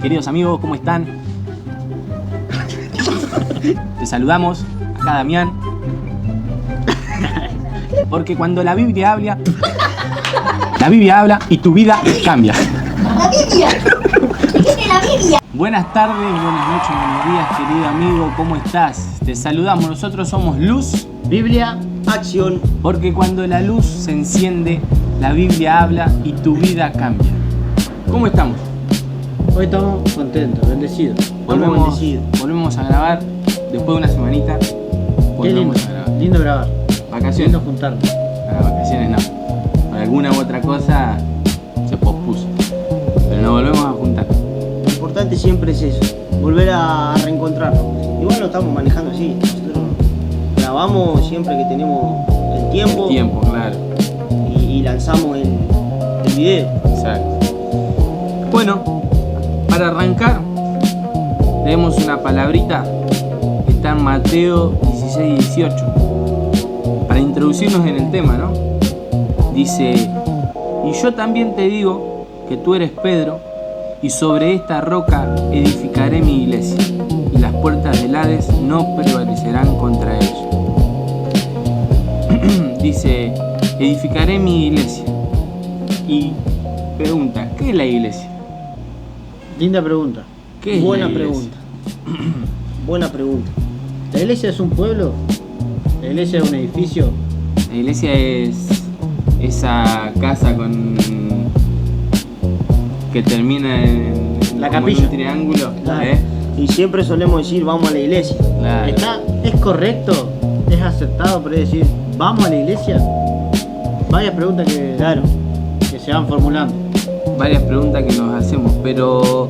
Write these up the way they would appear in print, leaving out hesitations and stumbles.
Queridos amigos, ¿cómo están? Te saludamos, acá Damián. Porque cuando la Biblia habla y tu vida cambia. ¡La Biblia! ¡Tiene la Biblia! Buenas tardes, buenas noches, buenos días, querido amigo, ¿cómo estás? Te saludamos, nosotros somos Luz, Biblia, acción. porque cuando la luz se enciende, la Biblia habla y tu vida cambia. ¿Cómo estamos? Hoy estamos contentos, bendecidos. Volvemos a grabar después de una semanita. Qué lindo, Volvemos a grabar. lindo grabar. Vacaciones. Lindo juntarnos. Vacaciones no. Por alguna u otra cosa se pospuso. Pero nos volvemos a juntar. Lo importante siempre es eso, volver a reencontrarnos. Igual lo estamos manejando así, nosotros grabamos siempre que tenemos el tiempo, Claro. y lanzamos el video. Exacto. Bueno, para arrancar, leemos una palabrita que está en Mateo 16-18. Para introducirnos en el tema, ¿no? Dice: y yo también te digo que tú eres Pedro, y sobre esta roca edificaré mi iglesia, y las puertas del Hades no prevalecerán contra ellos. Dice: edificaré mi iglesia. Y pregunta, ¿qué es la iglesia? Linda pregunta. ¿Qué es Buena la iglesia? pregunta. Buena pregunta. ¿La iglesia es un pueblo? ¿La iglesia es un edificio? La iglesia es esa casa que termina en La como en capilla. un triángulo, Claro. Y siempre solemos decir vamos a la iglesia. Claro. ¿Es correcto? ¿Es aceptado por decir vamos a la iglesia? Varias preguntas Claro. que se van formulando. Varias preguntas que nos hacemos, pero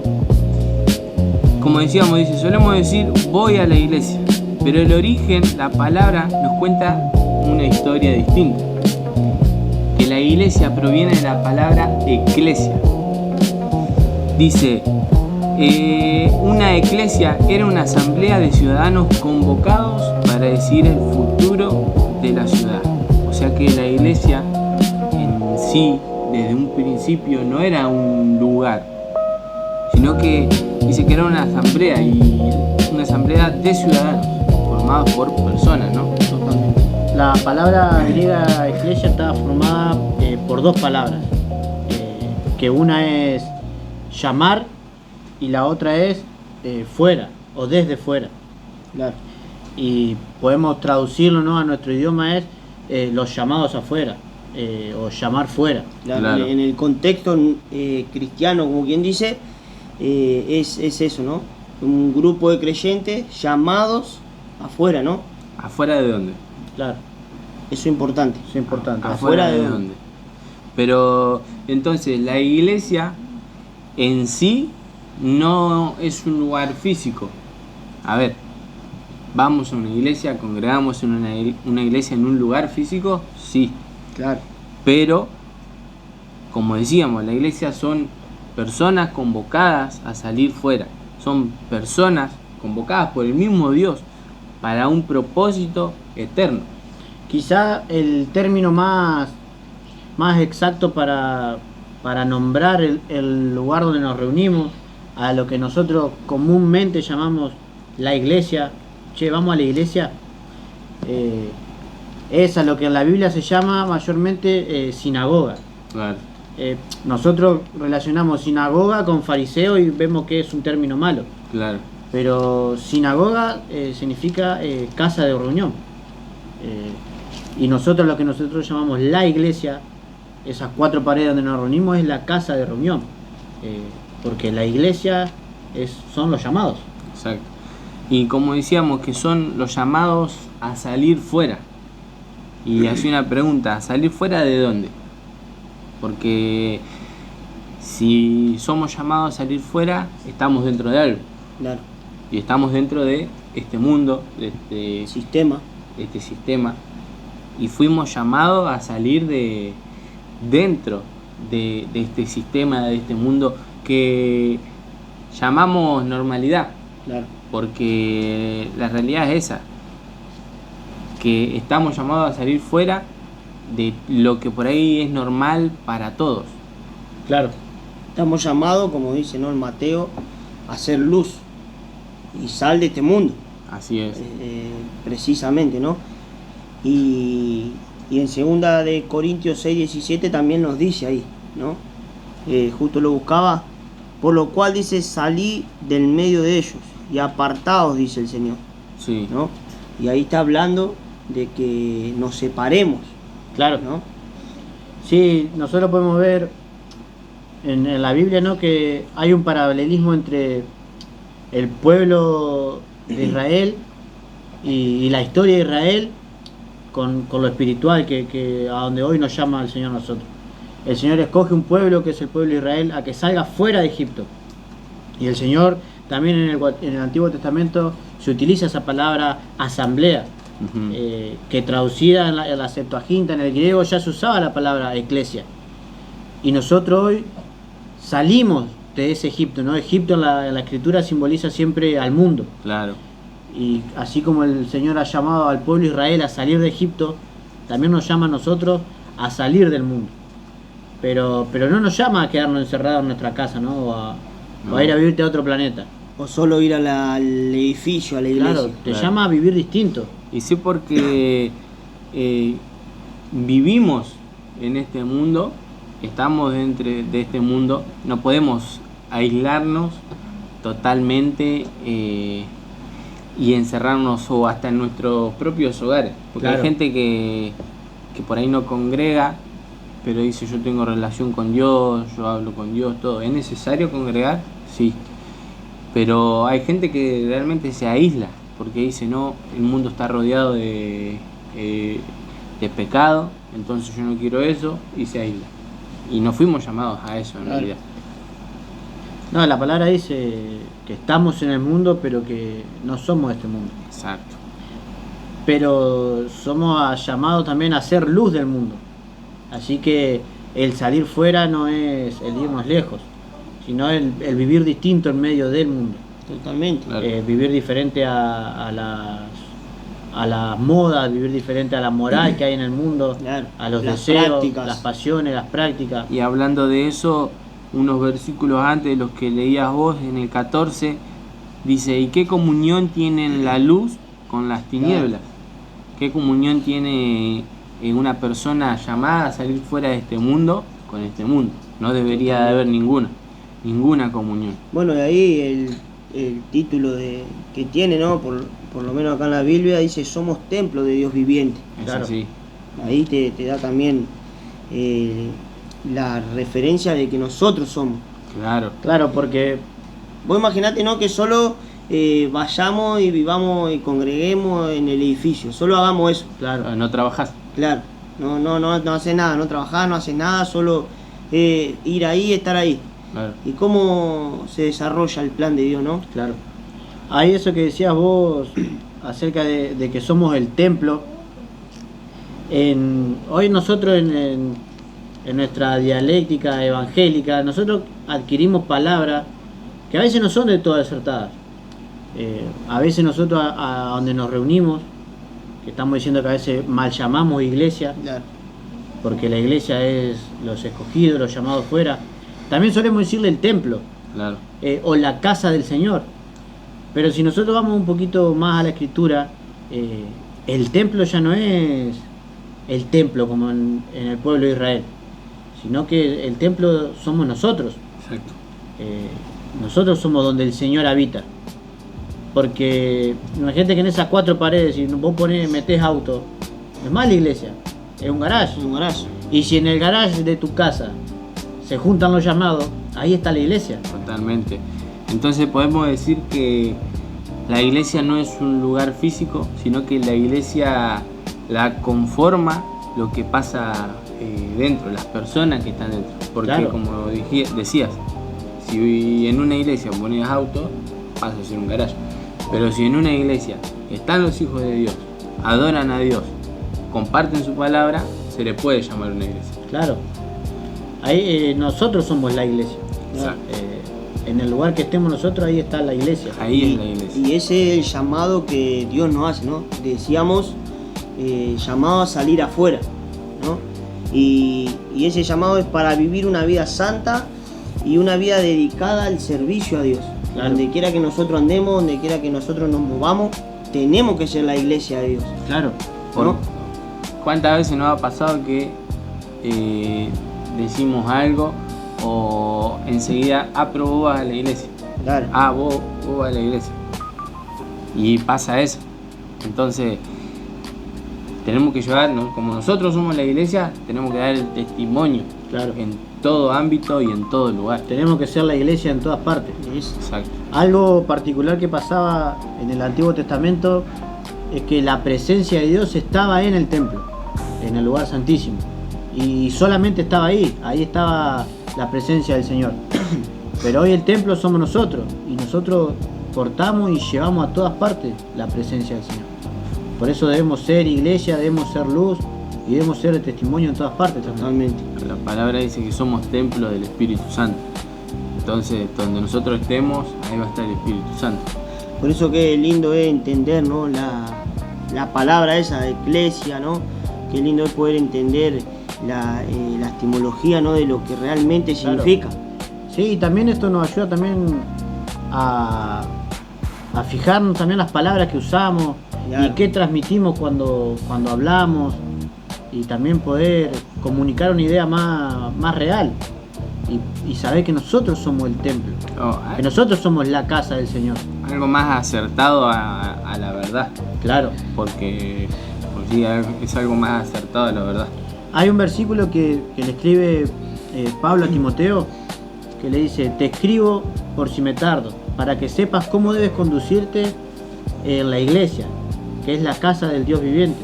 como decíamos, solemos decir voy a la iglesia, pero el origen, la palabra nos cuenta una historia distinta. Que la iglesia proviene de la palabra eclesia. Dice, una eclesia era una asamblea de ciudadanos convocados para decidir el futuro de la ciudad. O sea que la iglesia en sí, desde un principio, no era un lugar, sino que dice que era una asamblea, y una asamblea de ciudadanos, formados por personas, ¿no? Totalmente. La palabra griega eclesia está formada por dos palabras, que una es llamar y la otra es fuera o desde fuera. Claro. Y podemos traducirlo, ¿no?, a nuestro idioma es los llamados afuera o llamar fuera. Claro. En el contexto cristiano, como quien dice, es eso, ¿no? Un grupo de creyentes llamados afuera, ¿no? ¿Afuera de dónde? Claro, Eso es importante. eso es importante. ¿Afuera de dónde? Pero entonces la iglesia en sí no es un lugar físico. A ver, vamos a una iglesia, congregamos en una iglesia en un lugar físico, sí. Claro. Pero, como decíamos, la iglesia son personas convocadas a salir fuera. Son personas convocadas por el mismo Dios para un propósito eterno. Quizá el término más exacto para nombrar el lugar donde nos reunimos, a lo que nosotros comúnmente llamamos la iglesia, vamos a la iglesia, es a lo que en la Biblia se llama mayormente sinagoga. Claro. Nosotros relacionamos sinagoga con fariseo y vemos que es un término malo, Claro. pero sinagoga significa casa de reunión. Y nosotros lo que nosotros llamamos la iglesia, esas cuatro paredes donde nos reunimos, es la casa de reunión, porque la iglesia son los llamados. Exacto. Y como decíamos, que son los llamados a salir fuera. Y hacía una pregunta, ¿salir fuera de dónde? Porque si somos llamados a salir fuera, estamos dentro de algo. Claro. Y estamos dentro de este mundo, de este sistema. Y fuimos llamados a salir dentro de este sistema, de este mundo que llamamos normalidad. Claro. Porque la realidad es esa, que estamos llamados a salir fuera de lo que por ahí es normal para todos. Claro. Estamos llamados, como dice, ¿no?, el Mateo, hacer luz y sal de este mundo. Así es. Precisamente, ¿no? Y en segunda de Corintios 6:17 también nos dice ahí, ¿no? Justo lo buscaba, por lo cual dice, salí del medio de ellos y apartaos, dice el Señor, Sí. ¿no? Y ahí está hablando de que nos separemos, Claro. ¿no? Sí, nosotros podemos ver en la Biblia, ¿no?, que hay un paralelismo entre el pueblo de Israel y la historia de Israel con lo espiritual que a donde hoy nos llama el Señor a nosotros. El Señor escoge un pueblo que es el pueblo de Israel a que salga fuera de Egipto. Y el Señor también en el Antiguo Testamento se utiliza esa palabra asamblea, Ujú. que traducida en la Septuaginta, en el griego, ya se usaba la palabra eclesia. Y nosotros hoy salimos de ese Egipto, ¿no? Egipto en la Escritura simboliza siempre al mundo. Claro. Y así como el Señor ha llamado al pueblo de Israel a salir de Egipto, también nos llama a nosotros a salir del mundo. Pero no nos llama a quedarnos encerrados en nuestra casa, ¿no? O a ir a vivirte a otro planeta. O solo ir al edificio, a la iglesia. Claro, te Claro. llama a vivir distinto. Y sí, porque vivimos en este mundo, estamos dentro de este mundo, no podemos aislarnos totalmente y encerrarnos o hasta en nuestros propios hogares. Porque Claro. hay gente que por ahí no congrega, pero dice yo tengo relación con Dios, yo hablo con Dios, todo. ¿Es necesario congregar? Sí. Pero hay gente que realmente se aísla porque dice no, el mundo está rodeado de pecado, entonces yo no quiero eso, y se aísla. Y no fuimos llamados a eso en Claro. realidad. No, la palabra dice que estamos en el mundo, pero que no somos de este mundo. Exacto. Pero somos llamados también a ser luz del mundo. Así que el salir fuera no es el irnos lejos, sino el vivir distinto en medio del mundo. Totalmente. Claro. Vivir diferente a las modas, vivir diferente a la moral que hay en el mundo, Claro. a los Las deseos, prácticas. las pasiones, las prácticas. Y hablando de eso, unos versículos antes de los que leías vos, en el 14, dice, ¿y qué comunión tienen la luz con las tinieblas? ¿Qué comunión tiene una persona llamada a salir fuera de este mundo con este mundo? No debería de haber ninguna comunión. Bueno, de ahí el título que tiene, ¿no? Por lo menos acá en la Biblia dice, somos templo de Dios viviente. Es Claro. así. Ahí te da también la referencia de que nosotros somos. Claro. Claro, porque Vos imaginate, ¿no?, que solo vayamos y vivamos y congreguemos en el edificio, solo hagamos eso, claro, No trabajás. claro, no haces nada, no trabajás, no haces nada, solo ir ahí, estar ahí. Claro. ¿Y cómo se desarrolla el plan de Dios, no? claro. Ahí eso que decías vos acerca de que somos el templo. Hoy nosotros en nuestra dialéctica evangélica, nosotros adquirimos palabras que a veces no son de todas acertadas. A veces nosotros a donde nos reunimos, que estamos diciendo que a veces mal llamamos iglesia, Claro. porque la iglesia es los escogidos, los llamados fuera. También solemos decirle el templo, Claro. o la casa del Señor. Pero si nosotros vamos un poquito más a la escritura, el templo ya no es el templo como en el pueblo de Israel, sino que el templo somos nosotros. Exacto. Nosotros somos donde el Señor habita. Porque imagínate que en esas 4 paredes, si vos metés auto, no es más la iglesia, es un garage. Un garaje. Y si en el garage de tu casa se juntan los llamados, ahí está la iglesia. Totalmente. Entonces podemos decir que la iglesia no es un lugar físico, sino que la iglesia la conforma lo que pasa dentro, las personas que están dentro. Porque Claro. como decías, si en una iglesia pones auto, pasa a ser un garaje. Pero si en una iglesia están los hijos de Dios, adoran a Dios, comparten su palabra, se le puede llamar una iglesia. Claro. Ahí nosotros somos la iglesia. Exacto. En el lugar que estemos nosotros, ahí está la iglesia. Ahí es la iglesia. Y ese es el llamado que Dios nos hace, ¿no? Decíamos, llamado a salir afuera, ¿no? Y ese llamado es para vivir una vida santa y una vida dedicada al servicio a Dios. Claro. Donde quiera que nosotros andemos, donde quiera que nosotros nos movamos, tenemos que ser la iglesia de Dios. Claro. ¿No? ¿Cuántas veces nos ha pasado que decimos algo o enseguida, pero vos vas a la iglesia? Claro. Vos vas a la iglesia. Y pasa eso. Entonces, tenemos que llevar, ¿no? Como nosotros somos la iglesia, tenemos que dar el testimonio. Claro. En todo ámbito y en todo lugar. Tenemos que ser la iglesia en todas partes. Exacto. Algo particular que pasaba en el Antiguo Testamento es que la presencia de Dios estaba en el templo, en el lugar santísimo. Y solamente estaba ahí estaba la presencia del Señor. Pero hoy el templo somos nosotros, y nosotros portamos y llevamos a todas partes la presencia del Señor. Por eso debemos ser iglesia, debemos ser luz y debemos ser el testimonio en todas partes también. Totalmente. La palabra dice que somos templo del Espíritu Santo. Entonces, donde nosotros estemos, ahí va a estar el Espíritu Santo. Por eso que lindo es entender, ¿no? la palabra esa de iglesia, ¿no? Qué lindo es poder entender la etimología, ¿no? De lo que realmente Claro. significa. Sí, y también esto nos ayuda también a fijarnos también las palabras que usamos. Claro. Y qué transmitimos cuando hablamos, y también poder comunicar una idea más real y saber que nosotros somos el templo, que nosotros somos la casa del Señor. Algo más acertado a la verdad, Claro. porque sí, es algo más acertado a la verdad. Hay un versículo que le escribe Pablo a Timoteo, que le dice: te escribo por si me tardo, para que sepas cómo debes conducirte en la iglesia, que es la casa del Dios viviente,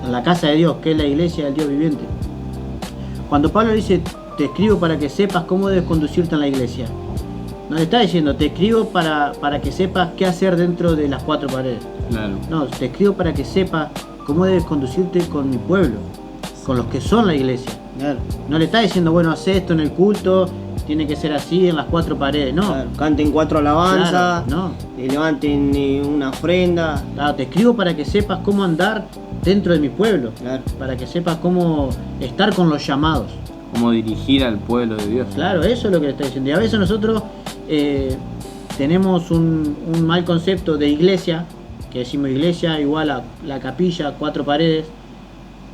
en la casa de Dios, que es la iglesia del Dios viviente. Cuando Pablo dice te escribo para que sepas cómo debes conducirte en la iglesia, no le está diciendo te escribo para que sepas qué hacer dentro de las cuatro paredes. Claro. No, te escribo para que sepas cómo debes conducirte con mi pueblo, con los que son la iglesia. Claro. No le está diciendo, bueno, haz esto en el culto, tiene que ser así en las cuatro paredes. No, Claro. Canten 4 alabanzas, Claro, levanten una ofrenda. Claro, te escribo para que sepas cómo andar dentro de mi pueblo, Claro. para que sepas cómo estar con los llamados. Cómo dirigir al pueblo de Dios. Claro, eso es lo que le está diciendo. Y a veces nosotros tenemos un mal concepto de iglesia, que decimos iglesia igual a la capilla, cuatro paredes,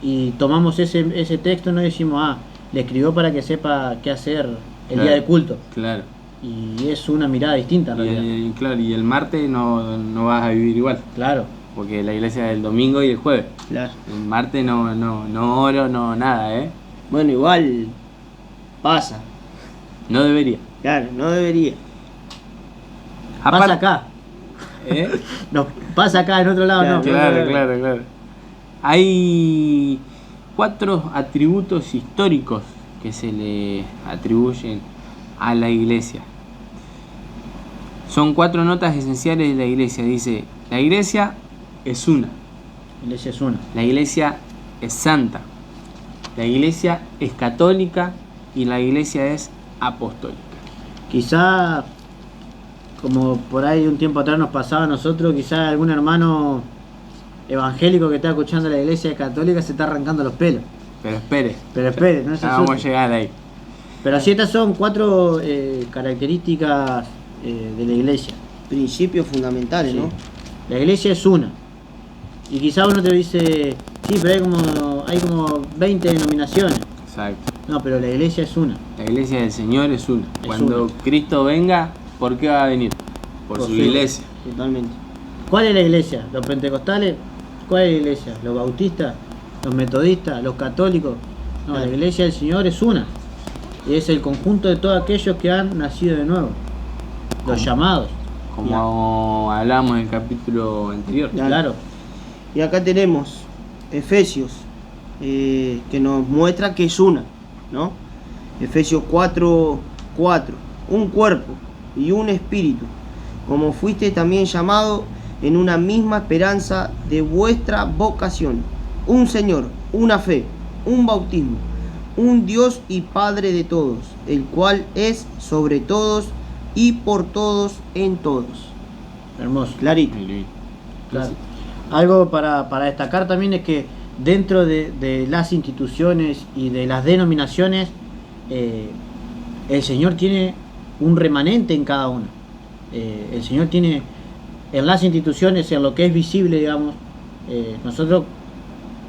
y tomamos ese texto y nos decimos, le escribió para que sepa qué hacer el Claro. día de culto. Claro. Y es una mirada distinta en realidad. Claro, y el martes no vas a vivir igual, Claro, porque la iglesia es el domingo y el jueves. Claro. El martes no oro, no nada, Bueno, igual pasa. No debería. Claro, no debería. pasa acá. ¿Eh? No, pasa acá, en otro lado no. Claro. Hay 4 atributos históricos que se le atribuyen a la iglesia. Son 4 notas esenciales de la iglesia. Dice, la iglesia es una. La iglesia es una. La iglesia es santa. La iglesia es católica y la iglesia es apostólica. Quizá, como por ahí un tiempo atrás nos pasaba a nosotros, quizá algún hermano evangélico que está escuchando la iglesia católica se está arrancando los pelos. Pero espere, Pero espere, no se ya vamos a asuste. llegar ahí. Pero así estas son 4 características de la iglesia. Principios fundamentales, Sí. ¿no? La iglesia es una. Y quizá uno te dice, sí, pero hay como 20 denominaciones. Exacto. No, pero la iglesia es una. La iglesia del Señor es una. Es Cuando una. Cristo venga, ¿por qué va a venir? Por su su iglesia. Totalmente. ¿Cuál es la iglesia? ¿Los pentecostales? ¿Cuál es la iglesia? ¿Los bautistas? ¿Los metodistas? ¿Los católicos? No, la iglesia del Señor es una. Y es el conjunto de todos aquellos que han nacido de nuevo. Los llamados. Como hablamos en el capítulo anterior. Claro. Y acá tenemos Efesios, que nos muestra que es una, ¿no? Efesios 4:4. Un cuerpo y un espíritu, como fuiste también llamado en una misma esperanza de vuestra vocación. Un Señor, una fe, un bautismo, un Dios y Padre de todos, el cual es sobre todos y por todos en todos. Hermoso. Clarito. Claro. Algo para destacar también es que dentro de las instituciones y de las denominaciones, el Señor tiene un remanente en cada una. El Señor tiene en las instituciones, en lo que es visible, digamos, nosotros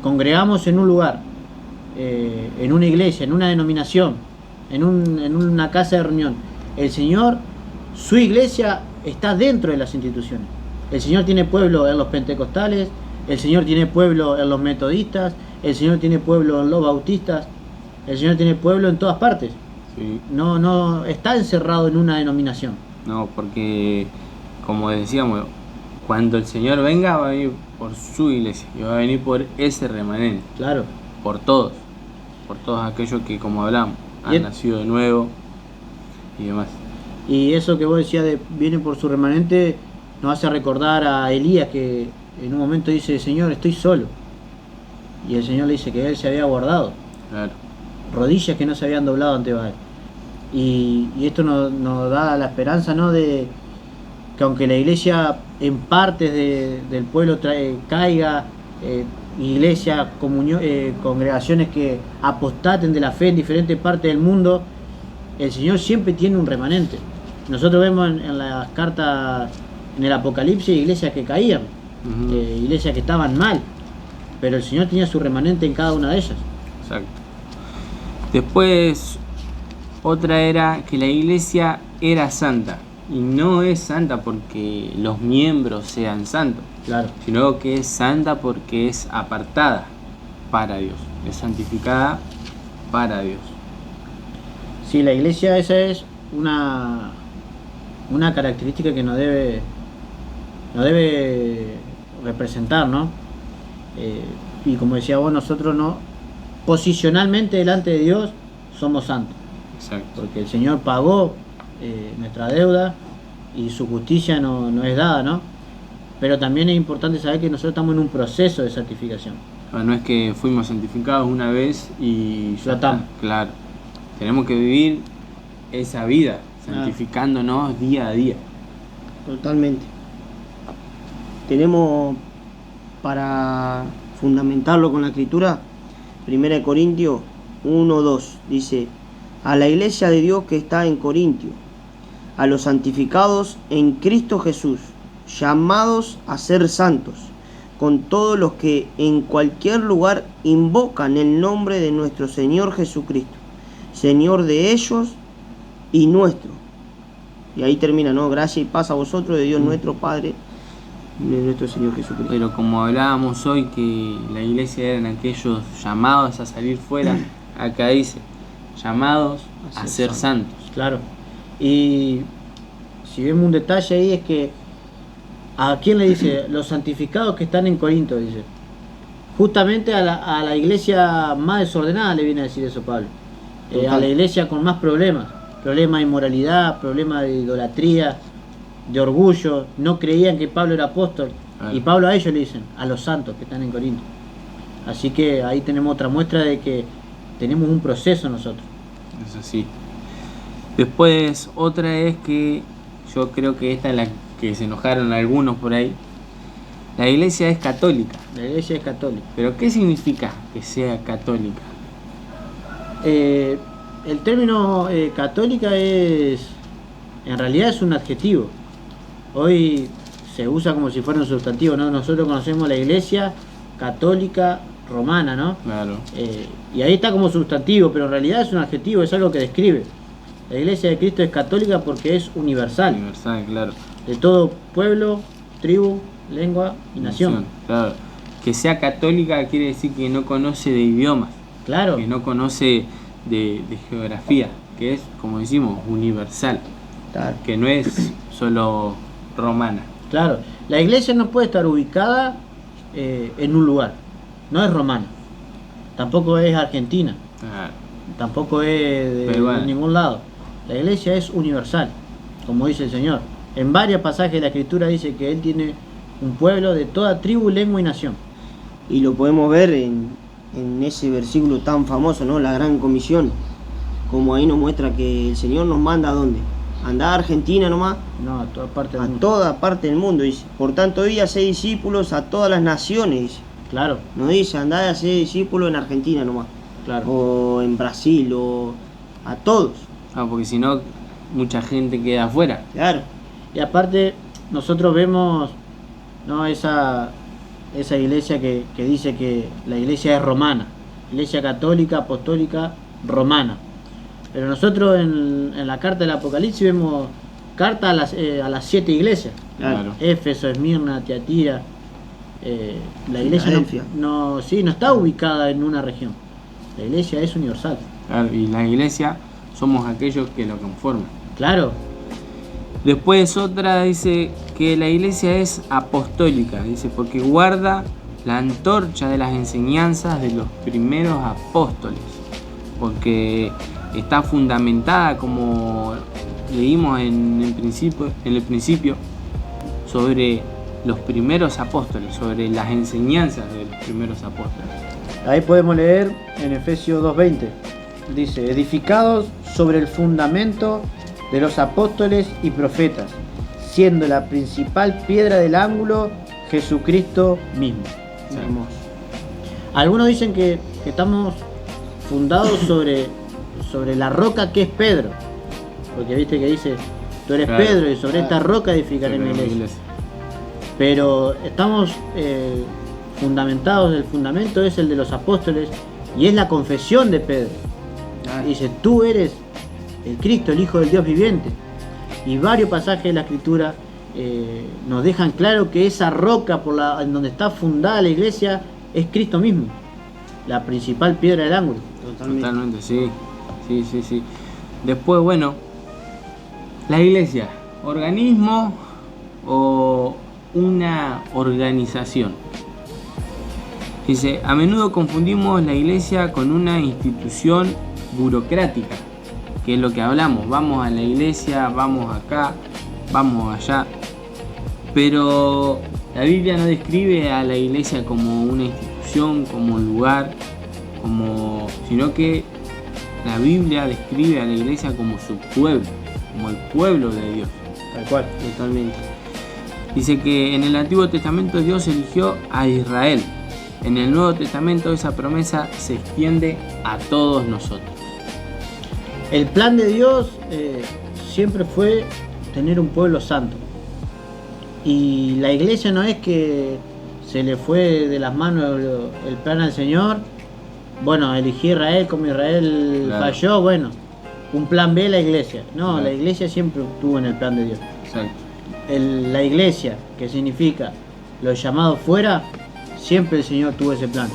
congregamos en un lugar, en una iglesia, en una denominación, en una casa de reunión. El Señor, su iglesia está dentro de las instituciones. El Señor tiene pueblo en los pentecostales, el Señor tiene pueblo en los metodistas, el Señor tiene pueblo en los bautistas, el Señor tiene pueblo en todas partes. Sí. No está encerrado en una denominación. No, porque como decíamos, cuando el Señor venga va a venir por su iglesia y va a venir por ese remanente, Claro. por todos aquellos que, como hablamos, han Bien. nacido de nuevo y demás. Y eso que vos decías de viene por su remanente nos hace recordar a Elías, que en un momento dice: Señor, estoy solo. Y el Señor le dice que él se había guardado, Claro, rodillas que no se habían doblado ante Baal. Y esto nos da la esperanza, ¿no?, de que aunque la iglesia en partes del pueblo caiga, iglesias, congregaciones que apostaten de la fe en diferentes partes del mundo, el Señor siempre tiene un remanente. Nosotros vemos en las cartas, en el Apocalipsis, iglesias que caían, Ujú. iglesias que estaban mal, pero el Señor tenía su remanente en cada una de ellas. exacto. Después, otra era que la iglesia era santa. Y no es santa porque los miembros sean santos, Claro. sino que es santa porque es apartada para Dios, es santificada para Dios. Sí, la iglesia, esa es una característica que nos debe representar, ¿no? Y como decía vos, nosotros no, posicionalmente delante de Dios somos santos, Exacto. porque el Señor pagó nuestra deuda y su justicia no es dada, ¿no? Pero también es importante saber que nosotros estamos en un proceso de santificación. No es que fuimos santificados una vez y Ya estamos. Claro. Tenemos que vivir esa vida, santificándonos día a día. Totalmente. Tenemos, para fundamentarlo con la escritura, 1 Corintios 1:2 dice: a la iglesia de Dios que está en Corintio, a los santificados en Cristo Jesús, llamados a ser santos, con todos los que en cualquier lugar invocan el nombre de nuestro Señor Jesucristo, Señor de ellos y nuestro. Y ahí termina, ¿no? Gracia y paz a vosotros de Dios nuestro Padre y de nuestro Señor Jesucristo. Pero como hablábamos hoy que la iglesia eran aquellos llamados a salir fuera, acá dice, llamados a ser santos. Claro. Y si vemos un detalle ahí, es que ¿a quién le dice? Los santificados que están en Corinto, dice. Justamente a la iglesia más desordenada le viene a decir eso Pablo. A la iglesia con más problemas de inmoralidad, problemas de idolatría, de orgullo. No creían que Pablo era apóstol. Claro. Y Pablo a ellos le dicen, a los santos que están en Corinto. Así que ahí tenemos otra muestra de que tenemos un proceso nosotros. Es así. Después, otra es que yo creo que esta es la que se enojaron algunos por ahí. La iglesia es católica. La iglesia es católica. ¿Pero qué significa que sea católica? El término católica en realidad es un adjetivo. Hoy se usa como si fuera un sustantivo, ¿no? Nosotros conocemos la iglesia católica romana, ¿no? Claro. Y ahí está como sustantivo, pero en realidad es un adjetivo, es algo que describe. La iglesia de Cristo es católica porque es universal, Universal, claro. de todo pueblo, tribu, lengua y nación. Claro. Que sea católica quiere decir que no conoce de idiomas, Claro, que no conoce de geografía, que es, como decimos, universal, Claro. que no es solo romana. claro. La iglesia no puede estar ubicada en un lugar, no es romana, tampoco es argentina, Claro. tampoco es de Peruana. ningún lado. La iglesia es universal, como dice el Señor. En varios pasajes de la Escritura dice que Él tiene un pueblo de toda tribu, lengua y nación. Y lo podemos ver en ese versículo tan famoso, ¿no? La Gran Comisión. Como ahí nos muestra que el Señor nos manda ¿a dónde? Andar a Argentina nomás, No, a toda parte del a mundo. toda parte del mundo, dice. Por tanto, id y haced discípulos a todas las naciones, dice. Claro, No dice andar a hacer discípulos en Argentina nomás, claro. o en Brasil, o a todos. Porque si no, mucha gente queda afuera. Claro. Y aparte, nosotros vemos, ¿no?, esa iglesia que dice que la iglesia es romana, iglesia católica, apostólica, romana. Pero nosotros en la carta del Apocalipsis vemos carta a las 7 iglesias. Claro. Éfeso, Esmirna, Tiatira. La iglesia Filadelfia. no está ubicada en una región. La iglesia es universal. Claro, y la iglesia somos aquellos que lo conforman. Claro, Después otra dice que la iglesia es apostólica, dice, porque guarda la antorcha de las enseñanzas de los primeros apóstoles, porque está fundamentada, como leímos en el principio, sobre los primeros apóstoles, sobre las enseñanzas de los primeros apóstoles. ahí podemos leer en Efesios 2:20. Dice, edificados sobre el fundamento de los apóstoles y profetas, siendo la principal piedra del ángulo Jesucristo mismo. Sí. Hermoso. Algunos dicen que estamos fundados sobre la roca que es Pedro, porque viste que dice, tú eres Claro. Pedro y sobre esta roca edificaré mi iglesia. Pero estamos fundamentados, el fundamento es el de los apóstoles y es la confesión de Pedro. Dice, tú eres el Cristo, el Hijo del Dios viviente. Y varios pasajes de la Escritura nos dejan claro que esa roca en donde está fundada la iglesia es Cristo mismo, la principal piedra del ángulo. Totalmente, sí. Después, bueno, la iglesia, organismo o una organización. Dice, a menudo confundimos la iglesia con una institución burocrática, que es lo que hablamos, vamos a la iglesia, vamos acá, vamos allá, pero la Biblia no describe a la iglesia como una institución, como un lugar, sino que la Biblia describe a la iglesia como su pueblo, como el pueblo de Dios. Tal cual. Totalmente. Dice que en el Antiguo Testamento Dios eligió a Israel. En el Nuevo Testamento esa promesa se extiende a todos nosotros. El plan de Dios siempre fue tener un pueblo santo. Y la iglesia no es que se le fue de las manos el plan al Señor. Bueno, elegí a Israel, como Israel Claro. falló, bueno, un plan B la iglesia. No, Claro. la iglesia siempre estuvo en el plan de Dios. Exacto. La iglesia, que significa los llamados fuera, siempre el Señor tuvo ese plan.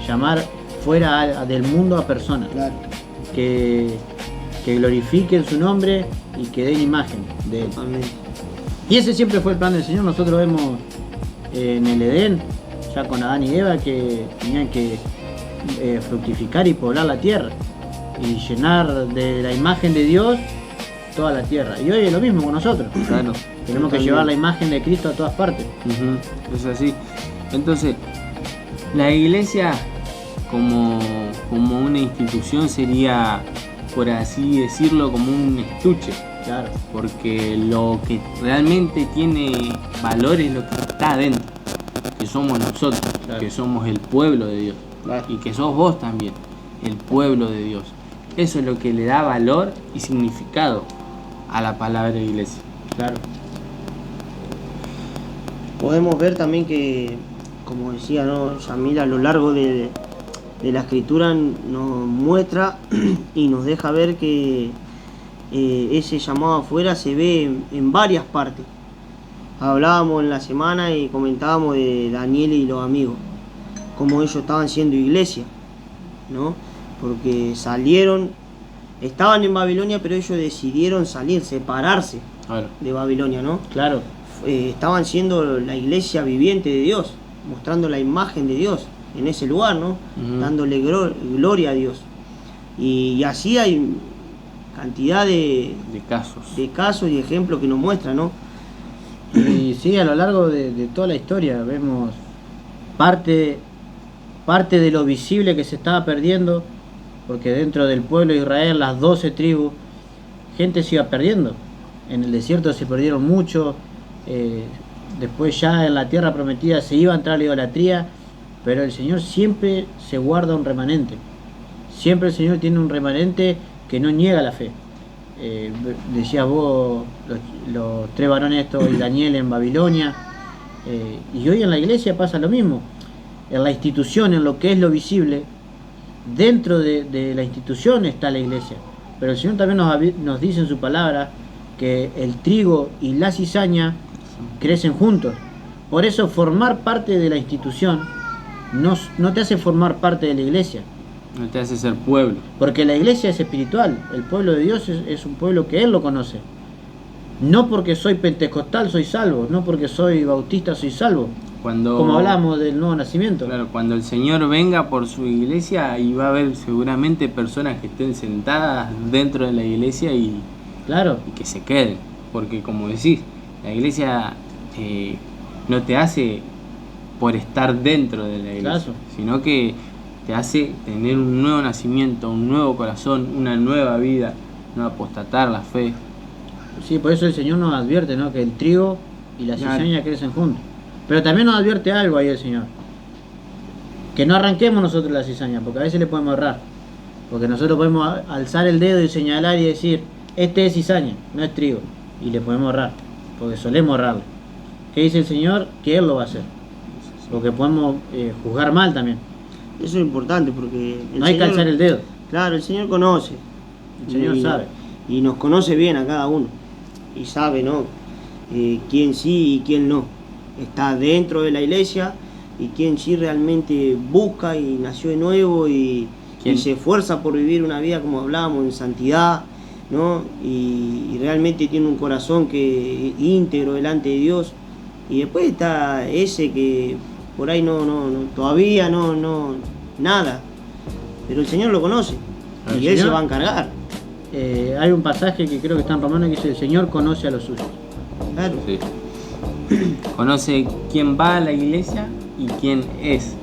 Llamar fuera del mundo a personas. Claro. Que glorifiquen su nombre y que den imagen de Él. Totalmente. Y ese siempre fue el plan del Señor. Nosotros vemos en el Edén, ya con Adán y Eva, que tenían que fructificar y poblar la tierra y llenar de la imagen de Dios toda la tierra. Y hoy es lo mismo con nosotros. Claro. Tenemos que llevar la imagen de Cristo a todas partes. Es así. Entonces, la iglesia como una institución sería, por así decirlo, como un estuche. Claro. Porque lo que realmente tiene valor es lo que está adentro, que somos nosotros, Claro. que somos el pueblo de Dios, Claro. y que sos vos también, el pueblo de Dios. Eso es lo que le da valor y significado a la palabra iglesia. Claro. Podemos ver también que, como decía, ¿no?, Yamil, a lo largo de la escritura nos muestra y nos deja ver que ese llamado afuera se ve en varias partes. Hablábamos en la semana y comentábamos de Daniel y los amigos, cómo ellos estaban siendo iglesia, ¿no? Porque estaban en Babilonia, pero ellos decidieron salir, separarse Claro. de Babilonia, ¿no? Claro. Estaban siendo la iglesia viviente de Dios, mostrando la imagen de Dios en ese lugar, ¿no? Ujú. Dándole gloria a Dios. Y así hay cantidad de casos y ejemplos que nos muestran, ¿no? Y sí, a lo largo de toda la historia vemos parte de lo visible que se estaba perdiendo, porque dentro del pueblo de Israel, las 12 tribus, gente se iba perdiendo. En el desierto se perdieron mucho, después ya en la tierra prometida se iba a entrar la idolatría, pero el Señor siempre se guarda un remanente. Siempre el Señor tiene un remanente que no niega la fe. decías vos, los tres varones estos y Daniel en Babilonia, y hoy en la iglesia pasa lo mismo. En la institución, en lo que es lo visible, dentro de la institución está la iglesia, pero el Señor también nos dice en su palabra que el trigo y la cizaña crecen juntos. Por eso formar parte de la institución no te hace formar parte de la iglesia, No te hace ser pueblo. porque la iglesia es espiritual. El pueblo de Dios es un pueblo que Él lo conoce. No porque soy pentecostal soy salvo, no porque soy bautista soy salvo, como hablamos del nuevo nacimiento. Claro, cuando el Señor venga por su iglesia, ahí va a haber seguramente personas que estén sentadas dentro de la iglesia y Claro, que se queden. Porque como decís, la iglesia no te hace por estar dentro de la iglesia, Claro. sino que te hace tener un nuevo nacimiento, un nuevo corazón, una nueva vida, no apostatar la fe. sí, por eso el Señor nos advierte, ¿no? Que el trigo y la Claro. cizaña crecen juntos. Pero también nos advierte algo ahí el Señor. Que no arranquemos nosotros la cizaña, porque a veces le podemos errar. Porque nosotros podemos alzar el dedo y señalar y decir, este es cizaña, no es trigo. Y le podemos errar, porque solemos errarle. ¿Qué dice el Señor? Que Él lo va a hacer. Porque podemos juzgar mal también. Eso es importante porque No hay que alzar el dedo. Claro, el Señor conoce. El Señor sabe. Y nos conoce bien a cada uno. Y sabe, ¿no? Quién sí y quién no. Está dentro de la iglesia y quién sí realmente busca y nació de nuevo y se esfuerza por vivir una vida, como hablábamos, en santidad, ¿no? Y realmente tiene un corazón que íntegro delante de Dios. Y después está ese que por ahí todavía no, nada. Pero el Señor lo conoce. ¿El Y Él se Señor? va a encargar. Hay un pasaje que creo que está en Romanos que dice, el Señor conoce a los suyos. Claro. Sí. Conoce quién va a la iglesia y quién es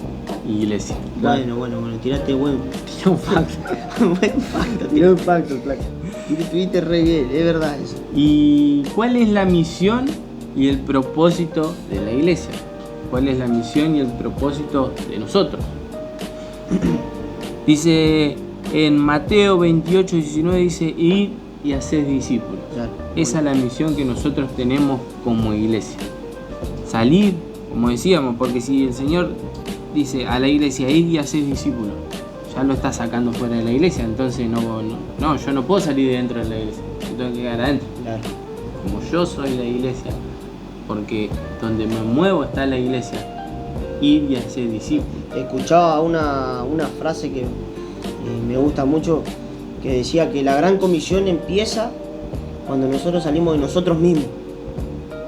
iglesia. Bueno, tiraste buen Un facto. buen facto. Tiró un facto, placa. Tuviste re bien, es verdad eso. ¿Y cuál es la misión y el propósito de la iglesia? ¿Cuál es la misión y el propósito de nosotros? Dice en Mateo 28:19, dice, id y haced discípulos. Claro. Esa es la misión que nosotros tenemos como iglesia. Salir, como decíamos, porque si el Señor dice a la iglesia, id y haced discípulos, ya lo está sacando fuera de la iglesia, entonces yo no puedo salir de dentro de la iglesia, yo tengo que quedar adentro. Claro. Como yo soy la iglesia, porque donde me muevo está la iglesia, ir y hacer discípulos. Escuchaba una frase que me gusta mucho, que decía que la gran comisión empieza cuando nosotros salimos de nosotros mismos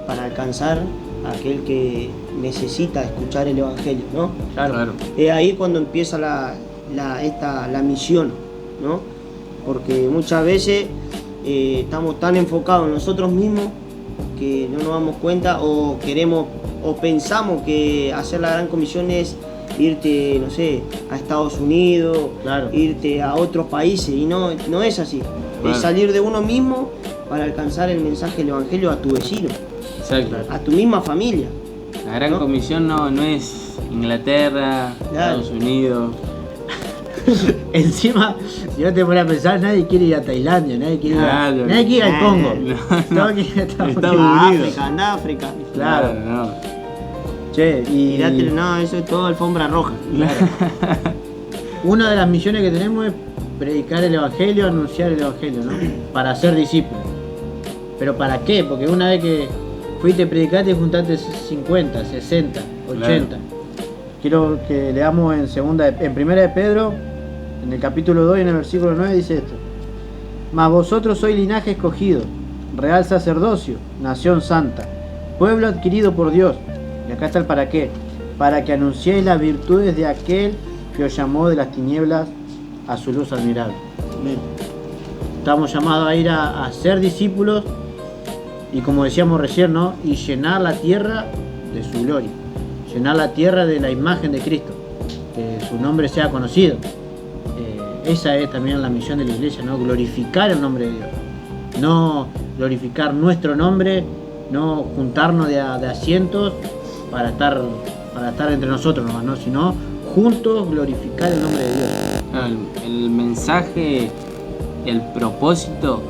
para alcanzar a aquel que necesita escuchar el Evangelio, ¿no? Claro. Es ahí cuando empieza la misión, ¿no? Porque muchas veces estamos tan enfocados en nosotros mismos que no nos damos cuenta o pensamos que hacer la gran comisión es irte, no sé, a Estados Unidos, Claro. irte a otros países, y no es así. Claro. Es salir de uno mismo para alcanzar el mensaje del Evangelio a tu vecino, Exacto. a tu misma familia. La gran ¿No? comisión no es Inglaterra, Claro. Estados Unidos. Encima, si no te pones a pensar, nadie quiere ir a Tailandia, nadie quiere ir, Claro. nadie quiere ir al Congo. No. Todo quiere ir a Estados Está Unidos. aburrido. Anda a África. Claro. no. Che, y Mirate, no, eso es todo alfombra roja. una de las misiones que tenemos es predicar el Evangelio, anunciar el Evangelio, ¿no? Para ser discípulos. ¿Pero para qué? Porque una vez que fuiste, predicaste y juntaste 50, 60, 80. Claro. Quiero que leamos en primera de Pedro, en el capítulo 2 y en el versículo 9 dice esto. Mas vosotros sois linaje escogido, real sacerdocio, nación santa, pueblo adquirido por Dios. Y acá está el para qué. Para que anunciéis las virtudes de aquel que os llamó de las tinieblas a su luz admirable. Estamos llamados a ir a ser discípulos y, como decíamos recién, ¿no? Y llenar la tierra de su gloria, llenar la tierra de la imagen de Cristo, que su nombre sea conocido. Esa es también la misión de la iglesia, ¿no? Glorificar el nombre de Dios, no glorificar nuestro nombre, no juntarnos de asientos para estar entre nosotros nomás, ¿no? Sino juntos glorificar el nombre de Dios. El mensaje, el propósito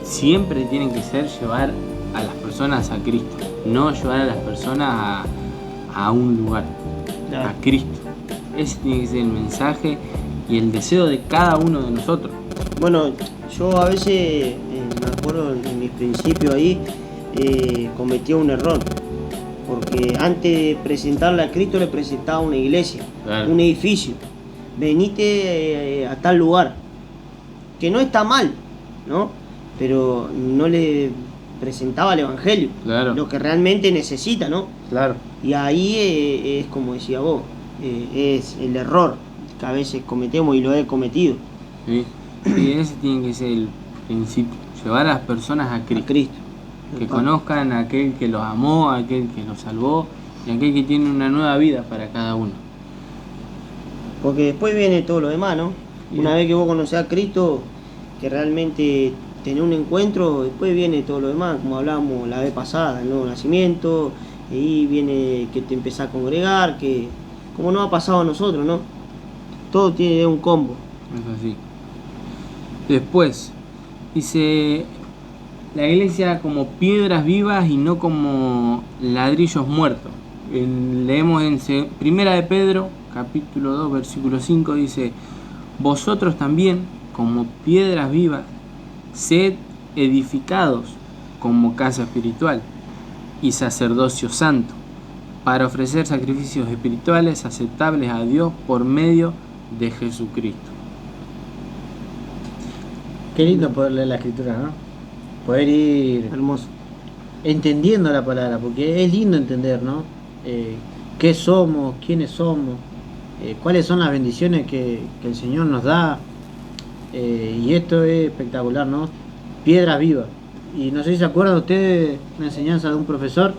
siempre tiene que ser llevar a las personas a Cristo, no llevar a las personas a un lugar, Claro. a Cristo. Ese tiene que ser el mensaje y el deseo de cada uno de nosotros. Bueno, yo a veces, me acuerdo en mis principios ahí, cometía un error. Porque antes de presentarle a Cristo le presentaba una iglesia, Claro. un edificio. Venite a tal lugar. Que no está mal, ¿no? Pero no le presentaba el Evangelio. Claro. Lo que realmente necesita, ¿no? Claro. Y ahí es como decía vos, es el error que a veces cometemos y lo he cometido. ¿Sí? Y ese tiene que ser el principio, llevar a las personas a A Cristo. Cristo. Que conozcan a aquel que los amó, a aquel que los salvó y a aquel que tiene una nueva vida para cada uno. Porque después viene todo lo demás, ¿no? Bien. Una vez que vos conocés a Cristo, que realmente tenés un encuentro, después viene todo lo demás, como hablábamos la vez pasada, el nuevo nacimiento, y ahí viene que te empezás a congregar, que como nos ha pasado a nosotros, ¿no? Todo tiene un combo. Es así. Después, dice la iglesia como piedras vivas y no como ladrillos muertos. Leemos en Primera de Pedro, capítulo 2, versículo 5, dice: vosotros también, como piedras vivas, sed edificados como casa espiritual y sacerdocio santo, para ofrecer sacrificios espirituales aceptables a Dios por medio de Jesucristo. Qué lindo poder leer la escritura, ¿no? Poder ir Hermoso. entendiendo la palabra, porque es lindo entender, ¿no? ¿Qué somos? ¿Quiénes somos? ¿Cuáles son las bendiciones que el Señor nos da? Y esto es espectacular, ¿no? Piedras vivas. Y no sé si se acuerdan ustedes una enseñanza de un profesor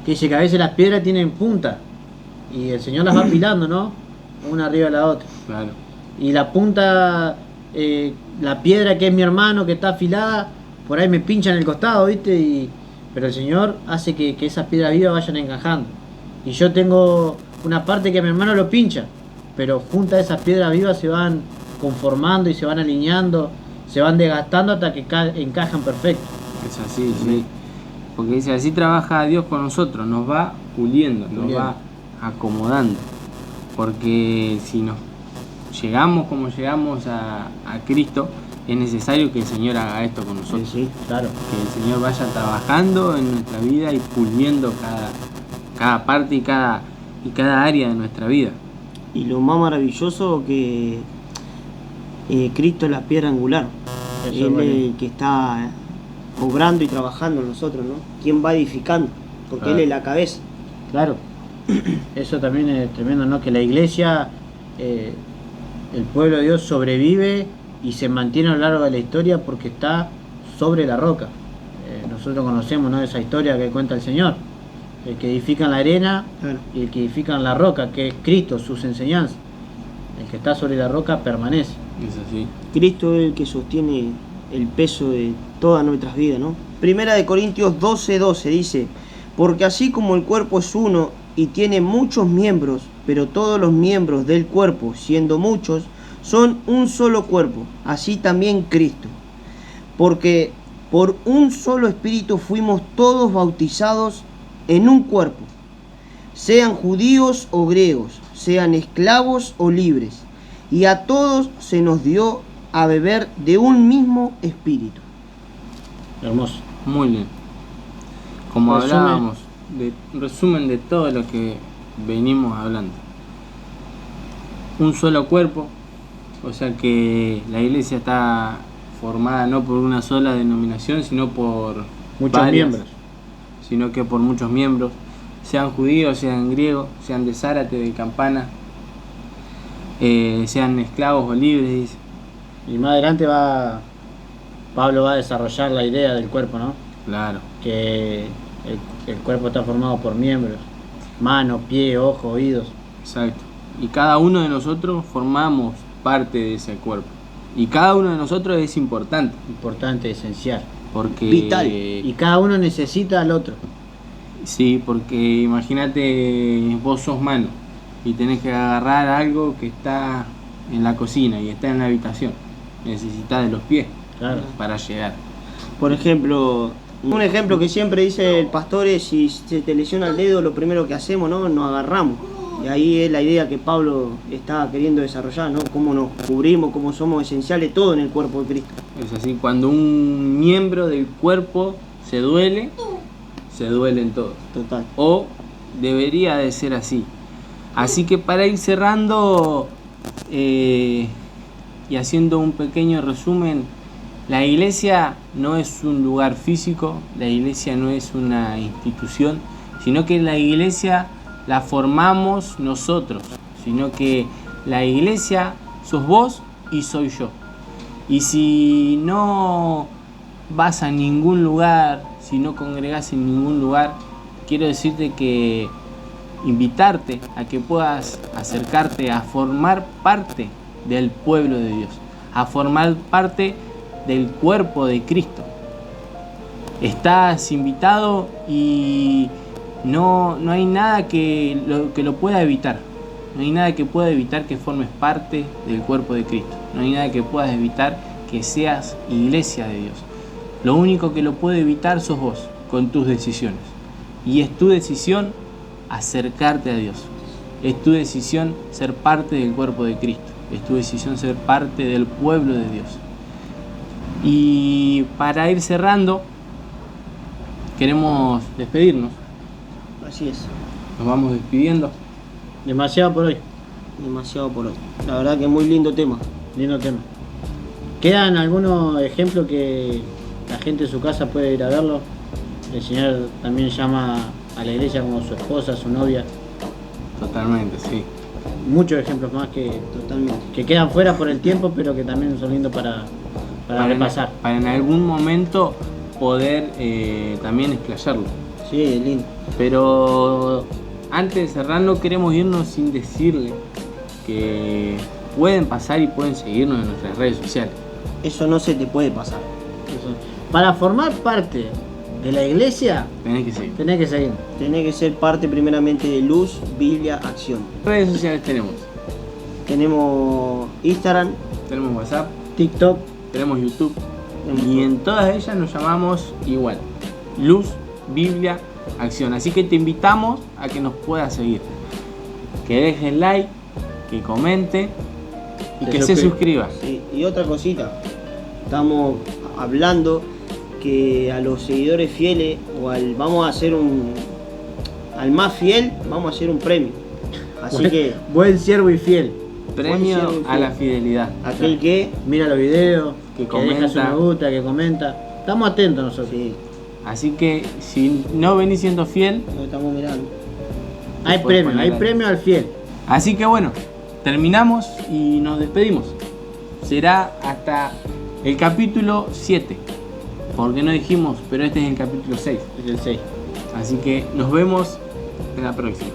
que dice que a veces las piedras tienen punta y el Señor las va apilando, ¿no? Una arriba de la otra. Claro. Y la punta, la piedra que es mi hermano, que está afilada, por ahí me pincha en el costado, ¿viste? Pero el Señor hace que esas piedras vivas vayan encajando. Y yo tengo una parte que mi hermano lo pincha, pero juntas esas piedras vivas se van conformando y se van alineando, se van desgastando hasta que encajan perfecto. Es así, sí. Porque dice, así trabaja Dios con nosotros, nos va puliendo, nos va acomodando. Porque si nos llegamos como llegamos a Cristo, es necesario que el Señor haga esto con nosotros. Sí, claro. Que el Señor vaya trabajando en nuestra vida y puliendo cada parte y cada área de nuestra vida. Y lo más maravilloso que Cristo es la piedra angular. Eso Él es bueno. es el que está obrando y trabajando en nosotros, ¿no? ¿Quién va edificando? Porque Claro. Él es la cabeza. Claro. Eso también es tremendo, ¿no? Que la iglesia, el pueblo de Dios sobrevive y se mantiene a lo largo de la historia porque está sobre la roca. Nosotros conocemos, ¿no?, esa historia que cuenta el Señor. El que edifica en la arena Claro. y el que edifica en la roca, que es Cristo, sus enseñanzas. El que está sobre la roca permanece. Es así. Cristo es el que sostiene el peso de todas nuestras vidas, ¿no? Primera de Corintios 12:12 dice: porque así como el cuerpo es uno y tiene muchos miembros, pero todos los miembros del cuerpo, siendo muchos, son un solo cuerpo, así también Cristo. Porque por un solo espíritu fuimos todos bautizados en un cuerpo, sean judíos o griegos, sean esclavos o libres, y a todos se nos dio a beber de un mismo espíritu. Hermoso. Muy bien. Como Resumen. hablábamos, resumen de todo lo que venimos hablando. Un solo cuerpo, o sea que la iglesia está formada no por una sola denominación, sino por Muchos varias, miembros. sino que por muchos miembros, sean judíos, sean griegos, sean de Zárate, de Campana, sean esclavos o libres, dice. Y más adelante Pablo va a desarrollar la idea del cuerpo, ¿no? Claro, Que el cuerpo está formado por miembros, manos, pies, ojos, oídos. exacto. Y cada uno de nosotros formamos parte de ese cuerpo. Y cada uno de nosotros es importante, Importante, esencial. porque Vital. Y cada uno necesita al otro. sí, porque imagínate, vos sos mano y tenés que agarrar algo que está en la cocina y está en la habitación. Necesitas de los pies Claro. para llegar. Por ejemplo, un ejemplo que siempre dice el pastor es: si se te lesiona el dedo, lo primero que hacemos, ¿no? Nos agarramos. Y ahí es la idea que Pablo está queriendo desarrollar, ¿no? Cómo nos cubrimos, cómo somos esenciales todo en el cuerpo de Cristo. Es así, cuando un miembro del cuerpo se duelen todos. Total. O debería de ser así. Así que para ir cerrando y haciendo un pequeño resumen, la iglesia no es un lugar físico, la iglesia no es una institución, sino que la iglesia la formamos nosotros, sino que la iglesia sos vos y soy yo. Y si no vas a ningún lugar, si no congregás en ningún lugar, quiero decirte que invitarte a que puedas acercarte a formar parte del pueblo de Dios, a formar parte del cuerpo de Cristo. Estás invitado y no hay nada que lo pueda evitar. No hay nada que pueda evitar que formes parte del cuerpo de Cristo. No hay nada que pueda evitar que seas iglesia de Dios. Lo único que lo puede evitar sos vos, con tus decisiones. Y es tu decisión acercarte a Dios. Es tu decisión ser parte del cuerpo de Cristo. Es tu decisión ser parte del pueblo de Dios. Y para ir cerrando, queremos despedirnos. Así es. Nos vamos despidiendo. Demasiado por hoy. Demasiado por hoy. La verdad que muy lindo tema. Lindo tema. ¿Quedan algunos ejemplos que la gente en su casa puede ir a verlo? El Señor también llama a la iglesia como su esposa, su novia. Totalmente, sí. Muchos ejemplos más Totalmente. que quedan fuera por el tiempo, pero que también son lindos para repasar. Para en algún momento poder también explayarlo. Sí, es lindo. Pero antes de cerrar, no queremos irnos sin decirle que pueden pasar y pueden seguirnos en nuestras redes sociales. Eso no se te puede pasar. Eso. Para formar parte de la iglesia, Tenés que seguir. tenés que seguir. Tenés que ser parte primeramente de Luz, Biblia, Acción. ¿Qué redes sociales tenemos? Tenemos Instagram, Tenemos WhatsApp, TikTok, tenemos YouTube. Tenemos Y todo. en todas ellas nos llamamos igual: Luz, Biblia, Acción. Así que te invitamos a que nos puedas seguir, que dejes like, que comente y Se que se suscriba. Sí, y otra cosita, estamos hablando que a los seguidores fieles o vamos a hacer al más fiel, vamos a hacer un premio. Así que buen siervo y fiel. Premio Buen a la fidelidad. aquel que Mira los videos, Que que deja su comenta. me gusta, que comenta. Estamos atentos nosotros. sí, Así que si no venís siendo fiel, lo estamos mirando. Hay puedes premio, poner hay ahí. premio al fiel. así que bueno, terminamos y nos despedimos. Será hasta el capítulo 7, porque no dijimos, pero este es el capítulo 6. Es el 6. Así que nos vemos en la próxima.